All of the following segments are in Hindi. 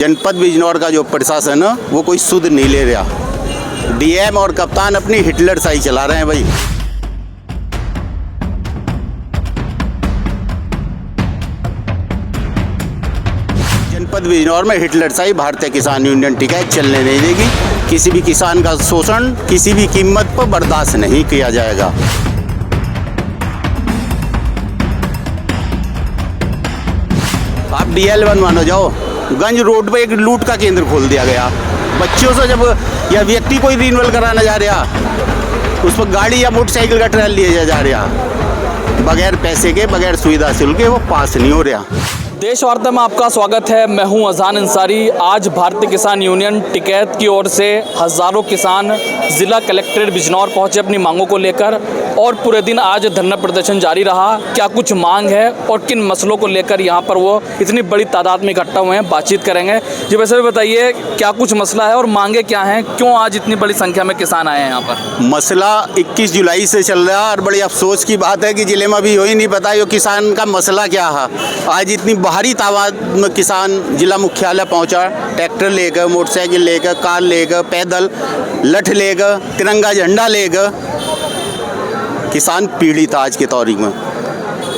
जनपद बिजनौर का जो प्रशासन है वो कोई सुध नहीं ले रहा। डीएम और कप्तान अपनी हिटलर शाही चला रहे हैं भाई। जनपद बिजनौर में हिटलर शाही भारतीय किसान यूनियन टिकैत चलने नहीं देगी। किसी भी किसान का शोषण किसी भी कीमत पर बर्दाश्त नहीं किया जाएगा। आप डीएल बनवाना जाओ, गंज रोड पे एक लूट का केंद्र खोल दिया गया। बच्चों से जब या व्यक्ति कोई रिन्यूअल कराना जा रहा, उस पर गाड़ी या मोटरसाइकिल का ट्रायल लिया जा रहा, बगैर पैसे के बगैर सुविधा शुल्क के वो पास नहीं हो रहा। देश वार्ता में आपका स्वागत है। मैं हूं अजान अंसारी। आज भारतीय किसान यूनियन टिकैत की ओर से हज़ारों किसान ज़िला कलेक्ट्रेट बिजनौर पहुंचे अपनी मांगों को लेकर, और पूरे दिन आज धरना प्रदर्शन जारी रहा। क्या कुछ मांग है और किन मसलों को लेकर यहां पर वो इतनी बड़ी तादाद में इकट्ठा हुए हैं, बातचीत करेंगे। जी वैसे भी बताइए, क्या कुछ मसला है और मांगे क्या हैं? क्यों आज इतनी बड़ी संख्या में किसान आए हैं यहाँ पर? मसला 21 जुलाई से चल रहा है और बड़ी अफसोस की बात है कि जिले में भी ही नहीं पता ये किसान का मसला क्या है। आज इतनी भारी तादाद में किसान जिला मुख्यालय पहुंचा, ट्रैक्टर लेकर, मोटरसाइकिल लेकर, कार लेकर, पैदल, लठ लेकर, तिरंगा झंडा लेकर। किसान पीड़ित आज के तौर में।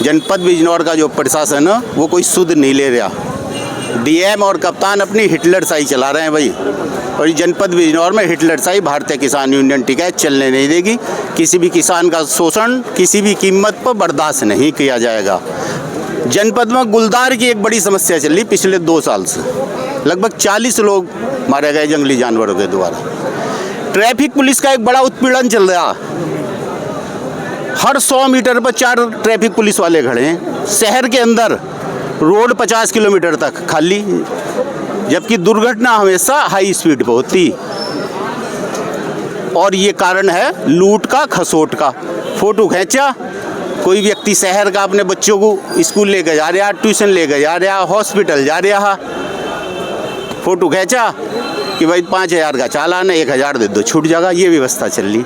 जनपद बिजनौर का जो प्रशासन है वो कोई सुध नहीं ले रहा। डीएम और कप्तान अपनी हिटलर शाही चला रहे हैं भाई। और जनपद बिजनौर में हिटलर शाही भारतीय किसान यूनियन टिकैत चलने नहीं देगी। किसी भी किसान का शोषण किसी भी कीमत पर बर्दाश्त नहीं किया जाएगा। जनपद में गुलदार की एक बड़ी समस्या चल रही पिछले 2 साल से। लगभग 40 लोग मारे गए जंगली जानवरों के द्वारा। ट्रैफिक पुलिस का एक बड़ा उत्पीड़न चल रहा। हर 100 मीटर पर 4 ट्रैफिक पुलिस वाले खड़े हैं। शहर के अंदर रोड 50 किलोमीटर तक खाली, जबकि दुर्घटना हमेशा हाई स्पीड पर होती। और ये कारण है लूट का, खसोट का। फोटो खींचा, कोई व्यक्ति शहर का अपने बच्चों को स्कूल लेकर जा रहा, ट्यूशन लेकर जा रहा, हॉस्पिटल जा रहा, फोटो खींचा कि भाई 5000 का चालान है, 1000 दे दो, छूट जाएगा। ये व्यवस्था चल रही।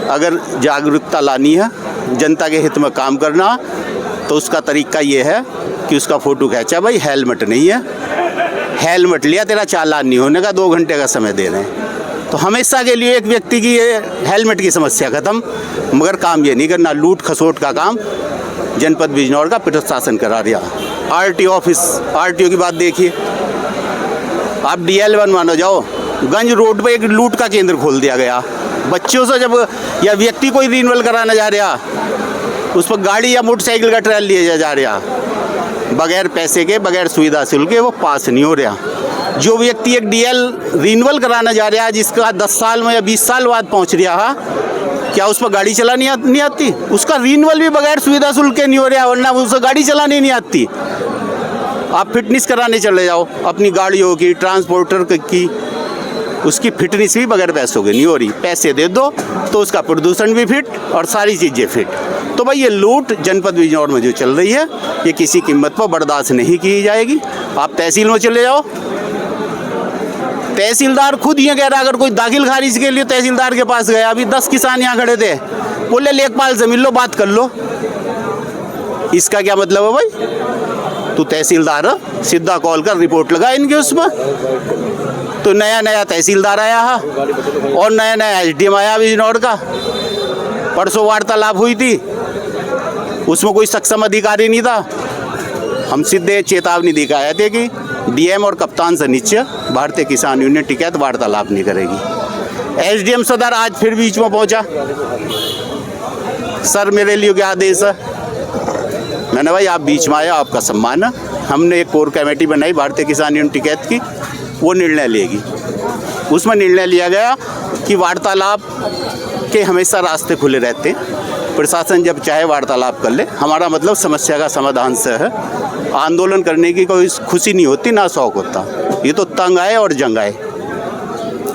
अगर जागरूकता लानी है, जनता के हित में काम करना, तो उसका तरीका ये है कि उसका फ़ोटो खींचा, भाई हेलमेट नहीं है, हेलमेट लिया, तेरा चालान नहीं होने का, 2 घंटे का समय दे रहे हैं। तो हमेशा के लिए एक व्यक्ति की ये हेलमेट की समस्या ख़त्म। मगर काम ये नहीं करना, लूट खसोट का काम जनपद बिजनौर का प्रशासन करा रहा। आरटीओ ऑफिस, आरटीओ की बात देखिए। आप डीएल बनवाना जाओ, गंज रोड पे एक लूट का केंद्र खोल दिया गया। बच्चों से जब या व्यक्ति कोई रिन्यूअल कराना जा रहा, उस पर गाड़ी या मोटरसाइकिल का ट्रायल लिया जा रहा, बगैर पैसे के बगैर सुविधा शुल्क के वो पास नहीं हो रहा। जो व्यक्ति एक डीएल रिन्यूअल कराना जा रहा है, जिसका 10 साल में या 20 साल बाद पहुंच रहा है, क्या उस पर गाड़ी चलानी नहीं आती? उसका रिन्यूअल भी बगैर सुविधा शुल्क के नहीं हो रहा, वरना उसे गाड़ी चलानी नहीं आती। आप फिटनेस कराने चले जाओ अपनी गाड़ियों की, ट्रांसपोर्टर की, उसकी फिटनेस भी बगैर पैसों की नहीं हो रही। पैसे दे दो तो उसका प्रदूषण भी फिट और सारी चीज़ें फिट। तो भाई ये लूट जनपद बिजनौर में जो चल रही है, ये किसी कीमत पर बर्दाश्त नहीं की जाएगी। आप तहसील में चले जाओ, तहसीलदार खुद ये कह रहा, अगर कोई दाखिल खारिज के लिए तहसीलदार के पास गया, अभी 10 किसान यहाँ खड़े थे, बोले लेखपाल से मिल लो, बात कर लो। इसका क्या मतलब है भाई? तू तहसीलदार है, सीधा कॉल कर रिपोर्ट लगा इनके उसमें। तो नया तहसीलदार आया है और नया एसडीएम आया बिजनौर का। परसों वार्तालाप हुई थी, उसमें कोई सक्षम अधिकारी नहीं था। हम सीधे चेतावनी दिखाए थे कि डीएम और कप्तान से नीचे भारतीय किसान यूनियन टिकैत वार्तालाप नहीं करेगी। एसडीएम सदर आज फिर बीच में पहुंचा। सर मेरे लिए क्या आदेश है? मैंने भाई आप बीच में आया, आपका सम्मान है। हमने एक कोर कमेटी बनाई भारतीय किसान यूनियन टिकैत की, वो निर्णय लेगी। उसमें निर्णय लिया गया कि वार्तालाप के हमेशा रास्ते खुले रहते हैं। प्रशासन जब चाहे वार्तालाप कर ले, हमारा मतलब समस्या का समाधान से है। आंदोलन करने की कोई खुशी नहीं होती, ना शौक होता। ये तो तंग आए और जंग आए।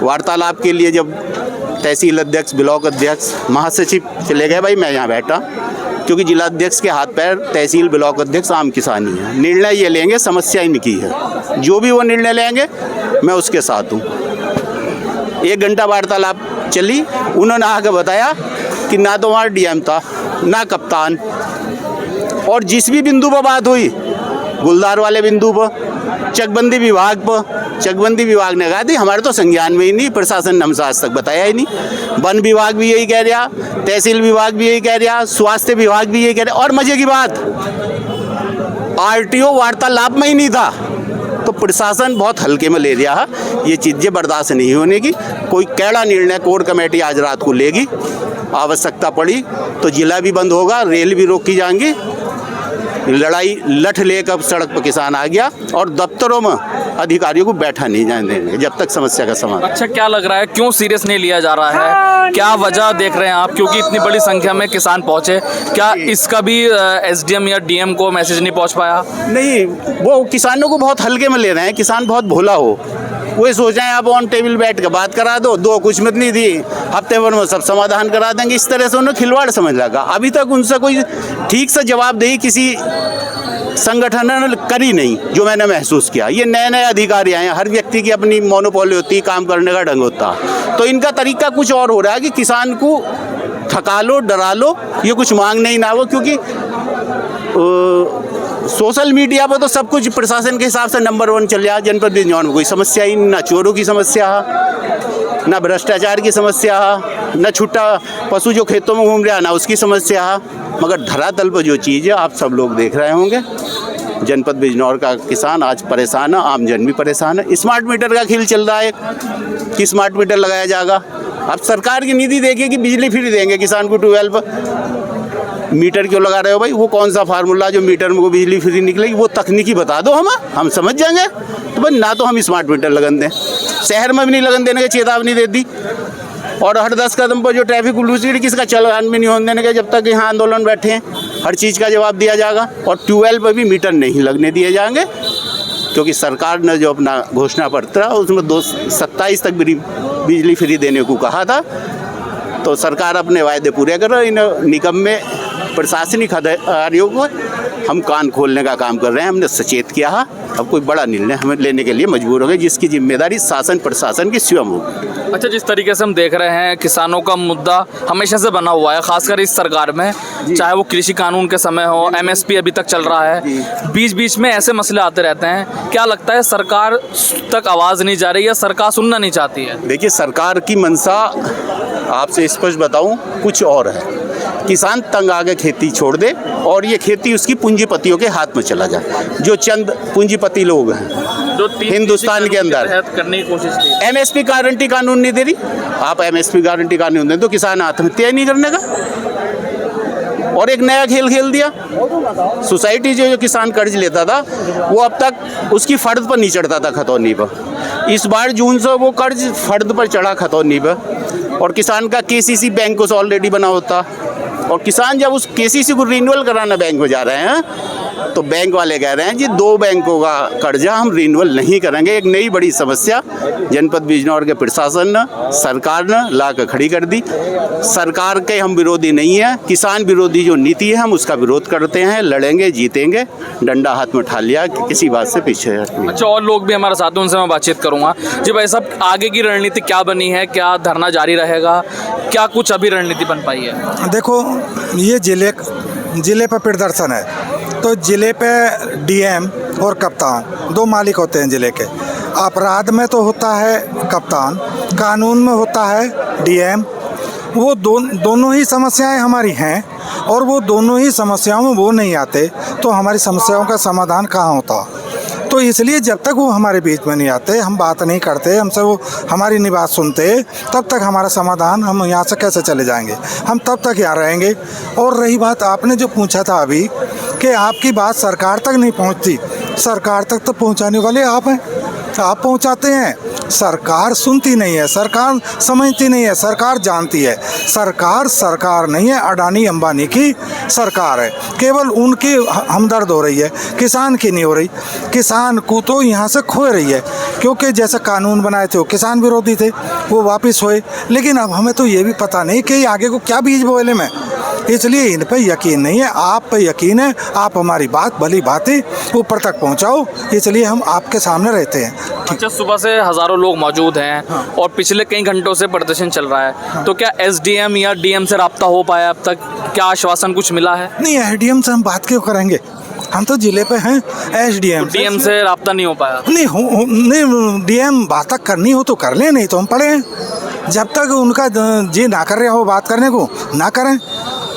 वार्तालाप के लिए जब तहसील अध्यक्ष, ब्लॉक अध्यक्ष, महासचिव चले गए, भाई मैं यहाँ बैठा, क्योंकि जिलाध्यक्ष के हाथ पैर तहसील ब्लॉक अध्यक्ष आम किसानी है। निर्णय ये लेंगे, समस्या इनकी है, जो भी वो निर्णय लेंगे मैं उसके साथ हूँ। 1 घंटा वार्तालाप चली। उन्होंने आके बताया कि ना तो वहाँ डीएम था, ना कप्तान, और जिस भी बिंदु पर बात हुई, गुलदार वाले बिंदु पर चकबंदी विभाग पर, चकबंदी विभाग ने कहा थी हमारे तो संज्ञान में ही नहीं, प्रशासन ने हमसे आज तक बताया ही नहीं। वन विभाग भी यही कह रहा, तहसील विभाग भी यही कह रहा, स्वास्थ्य विभाग भी यही कह रहा। और मजे की बात, आरटीओ वार्तालाप में ही नहीं था। तो प्रशासन बहुत हल्के में ले रहा है। ये चीज़ें बर्दाश्त नहीं होने की। कोई कैड़ा निर्णय कोर कमेटी आज रात को लेगी। आवश्यकता पड़ी तो जिला भी बंद होगा, रेल भी रोकी जाएंगी। लड़ाई लठ लेकर सड़क पर किसान आ गया और दफ्तरों में अधिकारियों को बैठा नहीं जाने देंगे जब तक समस्या का समाधान। अच्छा, क्या लग रहा है क्यों सीरियस नहीं लिया जा रहा है? क्या वजह देख रहे हैं आप? क्योंकि इतनी बड़ी संख्या में किसान पहुंचे, क्या इसका भी एसडीएम या डीएम को मैसेज नहीं पहुंच पाया? नहीं, वो किसानों को बहुत हल्के में ले रहे हैं। किसान बहुत भोला हो, वो सोच रहे हैं आप ऑन टेबल बैठ कर बात करा दो कुछ मत नहीं दी, हफ्ते भर में सब समाधान करा देंगे। इस तरह से उन्हें खिलवाड़ समझ लगा। अभी तक उनसे कोई ठीक से जवाबदेही किसी संगठन ने करी नहीं, जो मैंने महसूस किया। ये नए नए अधिकारी आए हैं, हर व्यक्ति की अपनी मोनोपोली होती है, काम करने का ढंग होता है। तो इनका तरीका कुछ और हो रहा है कि किसान को थका लो, डरा लो, ये कुछ मांगने ही ना हो। क्योंकि सोशल मीडिया पर तो सब कुछ प्रशासन के हिसाब से नंबर 1 चल रहा है। जनपद बिजनौर में कोई समस्या ही नहीं, ना चोरों की समस्या है, ना भ्रष्टाचार की समस्या है, ना छुट्टा पशु जो खेतों में घूम रहा है ना उसकी समस्या है। मगर धरातल पर जो चीज़ है आप सब लोग देख रहे होंगे। जनपद बिजनौर का किसान आज परेशान है, आम जन भी परेशान है। स्मार्ट मीटर का खेल चल रहा है कि स्मार्ट मीटर लगाया जाएगा। अब सरकार की नीति देखिए कि बिजली फ्री देंगे किसान को 12 पर। मीटर क्यों लगा रहे हो भाई? वो कौन सा फार्मूला जो मीटर में को बिजली फ्री निकलेगी, वो तकनीकी बता दो हम समझ जाएंगे। तो भाई ना तो हम स्मार्ट मीटर लगन दें, शहर में भी नहीं लगन देने की चेतावनी दे दी। और हर 10 कदम पर जो ट्रैफिक पुलिस किसका चालान भी नहीं होने देने का जब तक यहाँ आंदोलन बैठे हैं। हर चीज़ का जवाब दिया जाएगा। और 12 पर भी मीटर नहीं लगने दिए जाएंगे, क्योंकि सरकार ने जो अपना घोषणा पत्र उसमें 27 तक बिजली फ्री देने को कहा था। तो सरकार अपने वायदे पूरे कर रही है। इन निगम में प्रशासनिक अधिकारियों को हम कान खोलने का काम कर रहे हैं। हमने सचेत किया है। अब कोई बड़ा निर्णय हमें लेने के लिए मजबूर हो गए, जिसकी जिम्मेदारी शासन प्रशासन की स्वयं होगी। अच्छा, जिस तरीके से हम देख रहे हैं किसानों का मुद्दा हमेशा से बना हुआ है, खासकर इस सरकार में, चाहे वो कृषि कानून के समय हो, एमएसपी अभी तक चल रहा है, बीच बीच में ऐसे मसले आते रहते हैं। क्या लगता है सरकार तक आवाज़ नहीं जा रही है, सरकार सुनना नहीं चाहती है? देखिए, सरकार की मंशा आपसे स्पष्ट बताऊं कुछ और है। किसान तंग आके खेती छोड़ दे और ये खेती उसकी पूंजीपतियों के हाथ में चला जाए, जो चंद पूंजीपति लोग हैं जो हिंदुस्तान के अंदर करने की कोशिश की। एमएसपी गारंटी कानून नहीं दे रही। आप एमएसपी गारंटी कानून दें तो किसान आत्महत्या ही नहीं करने का। और एक नया खेल दिया। सोसाइटी जो किसान कर्ज लेता था वो अब तक उसकी फर्द पर नहीं चढ़ता था खतौनी पर। इस बार जून से वो कर्ज फर्द पर चढ़ा खतौनी पर। और किसान का केसीसी बैंक को ऑलरेडी बना होता। और किसान जब उस केसीसी को रिन्यूअल कराना बैंक में जा रहे हैं तो बैंक वाले कह रहे हैं जी 2 बैंकों का कर्जा हम रिन्यूअल नहीं करेंगे। एक नई बड़ी समस्या जनपद बिजनौर के प्रशासन ने, सरकार ने ला कर खड़ी कर दी। सरकार के हम विरोधी नहीं है, किसान विरोधी जो नीति है हम उसका विरोध करते हैं, लड़ेंगे, जीतेंगे, डंडा हाथ में उठा लिया, किसी बात से पीछे। अच्छा, और लोग भी हमारे साथ हैं, उनसे मैं बातचीत करूँगा। जी भाई साहब, आगे की रणनीति क्या बनी है? क्या धरना जारी रहेगा? क्या कुछ अभी रणनीति बन पाई है? देखो, ये जिले पर प्रदर्शन है तो जिले पे डीएम और कप्तान 2 मालिक होते हैं जिले के। अपराध में तो होता है कप्तान, कानून में होता है डीएम। वो दोनों ही समस्याएं हमारी हैं और वो दोनों ही समस्याओं में वो नहीं आते तो हमारी समस्याओं का समाधान कहाँ होता। तो इसलिए जब तक वो हमारे बीच में नहीं आते, हम बात नहीं करते, हमसे वो हमारी नहीं बात सुनते, तब तक हमारा समाधान, हम यहाँ से कैसे चले जाएंगे? हम तब तक यहाँ रहेंगे। और रही बात आपने जो पूछा था अभी कि आपकी बात सरकार तक नहीं पहुँचती, सरकार तक तो पहुँचाने वाले आप हैं, आप पहुँचाते हैं। सरकार सुनती नहीं है, सरकार समझती नहीं है, सरकार जानती है। सरकार नहीं है, अडानी अंबानी की सरकार है। केवल उनकी हमदर्द हो रही है, किसान की नहीं हो रही। किसान को तो यहाँ से खो रही है, क्योंकि जैसे कानून बनाए थे वो किसान विरोधी थे, वो वापस हुए। लेकिन अब हमें तो ये भी पता नहीं कि आगे को क्या बीज बोले में, इसलिए इन पे यकीन नहीं है। आप पे यकीन है, आप हमारी बात भली भांति ऊपर तक पहुंचाओ, इसलिए हम आपके सामने रहते हैं। अच्छा, सुबह से हज़ारों लोग मौजूद हैं और पिछले कई घंटों से प्रदर्शन चल रहा है, तो क्या एसडीएम या डीएम से रब्ता हो पाया अब तक? क्या आश्वासन कुछ मिला है? नहीं, एसडीएम से हम बात क्यों करेंगे? हम तो जिले पे हैं एसडीएम डीएम से राब्ता नहीं हो पाया? नहीं डीएम बात तक करनी हो तो कर ले, नहीं तो हम पढ़े हैं। जब तक उनका जी ना कर रहे हो बात करने को ना करें,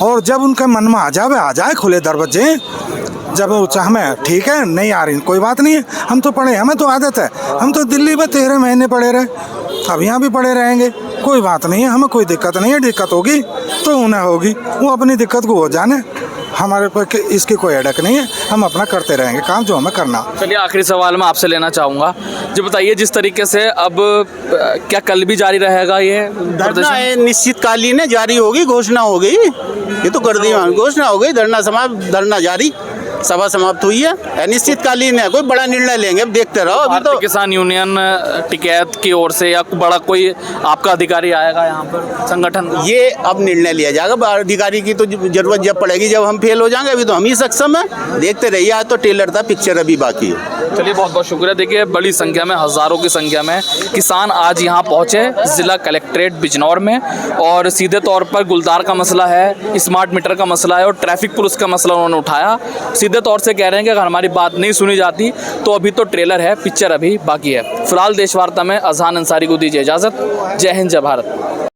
और जब उनके मन में आ जाए खुले दरवाजे, जब वो हमें ठीक है नहीं आ रही कोई बात नहीं है, हम तो पढ़े, हमें तो आदत है। हम तो दिल्ली में 13 महीने पढ़े रहे, अब यहाँ भी पढ़े रहेंगे, कोई बात नहीं है, हमें कोई दिक्कत नहीं है। दिक्कत होगी तो उन्हें होगी, वो अपनी दिक्कत को हो जाने, हमारे पर इसकी कोई अड़क नहीं है। हम अपना करते रहेंगे काम जो हमें करना। चलिए आखिरी सवाल मैं आपसे लेना चाहूँगा, जो बताइए जिस तरीके से अब क्या कल भी जारी रहेगा ये धरना प्रदर्शन? है निश्चितकालीन है, जारी होगी, घोषणा हो गई, ये तो कर दी घोषणा हो गई, धरना जारी, सभा समाप्त हुई है, अनिश्चितकालीन है, कोई बड़ा निर्णय लेंगे, अब देखते रहो। अभी भारतीय तो किसान यूनियन टिकैत की ओर से या बड़ा कोई आपका अधिकारी आएगा यहाँ पर संगठन का? ये अब निर्णय लिया जाएगा, अधिकारी की तो जरूरत जब पड़ेगी, जब हम फेल हो जाएंगे, अभी तो हम ही सक्षम है। देखते रहिए, आज तो टेलर था, पिक्चर अभी बाकी है। चलिए बहुत बहुत शुक्रिया। देखिए बड़ी संख्या में, हज़ारों की संख्या में किसान आज यहाँ पहुँचे ज़िला कलेक्ट्रेट बिजनौर में, और सीधे तौर पर गुलदार का मसला है, स्मार्ट मीटर का मसला है और ट्रैफिक पुलिस का मसला उन्होंने उठाया। सीधे तौर से कह रहे हैं कि अगर हमारी बात नहीं सुनी जाती तो अभी तो ट्रेलर है, पिक्चर अभी बाकी है। फिलहाल देश वार्ता में अजहान अंसारी को दीजिए इजाज़त। जय हिंद, जय भारत।